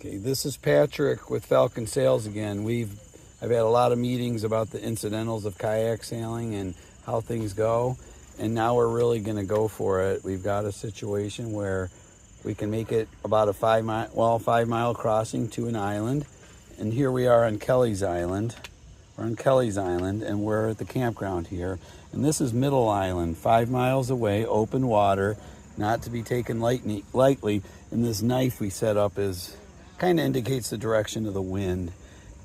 Okay, this is Patrick with Falcon Sails again. I've had a lot of meetings about the incidentals of kayak sailing and how things go, and now we're really going to go for it. We've got a situation where we can make it about a 5 mile crossing to an island, and here we are on Kelly's Island. We're on Kelly's Island, and we're at the campground here. And this is Middle Island, 5 miles away, open water, not to be taken lightly. And this knife we set up kind of indicates the direction of the wind.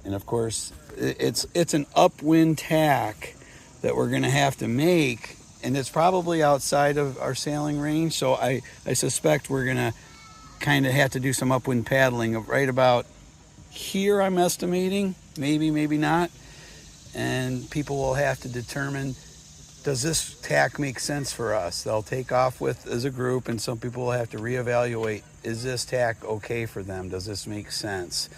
And of course, it's an upwind tack that we're going to have to make, and it's probably outside of our sailing range. So I suspect we're going to kind of have to do some upwind paddling of right about here, I'm estimating, maybe not. And people will have to determine, does this tack make sense for us? They'll take off with as a group, and some people will have to reevaluate, is this tack okay for them? Does this make sense?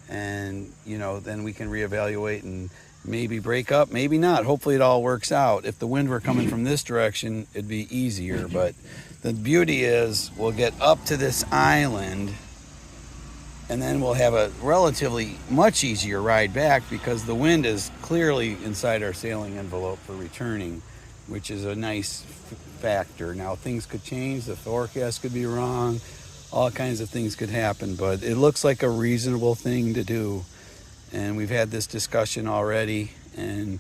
And then we can reevaluate and maybe break up, maybe not. Hopefully it all works out. If the wind were coming from this direction, it'd be easier. But the beauty is we'll get up to this island, and then we'll have a relatively much easier ride back because the wind is clearly inside our sailing envelope for returning, which is a nice factor. Now, things could change. The forecast could be wrong. All kinds of things could happen, but it looks like a reasonable thing to do. And we've had this discussion already, and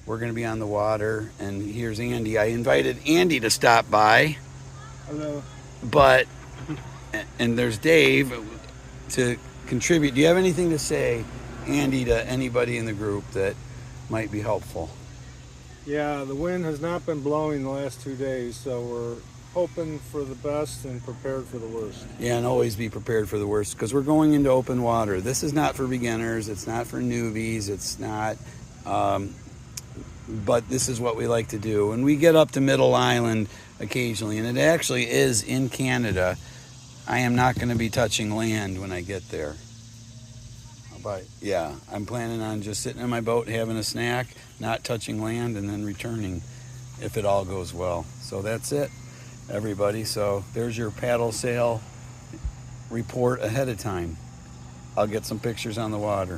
we're going to be on the water. And here's Andy. I invited Andy to stop by. Hello. And there's Dave to contribute. Do you have anything to say, Andy, to anybody in the group that might be helpful? Yeah, the wind has not been blowing the last 2 days, so we're hoping for the best and prepared for the worst. Yeah, and always be prepared for the worst, because we're going into open water. This is not for beginners. It's not for newbies. It's not, but this is what we like to do. And we get up to Middle Island occasionally, and it actually is in Canada. I am not going to be touching land when I get there. But yeah, I'm planning on just sitting in my boat, having a snack, not touching land, and then returning if it all goes well. So that's it, everybody. So there's your paddle sail report ahead of time. I'll get some pictures on the water.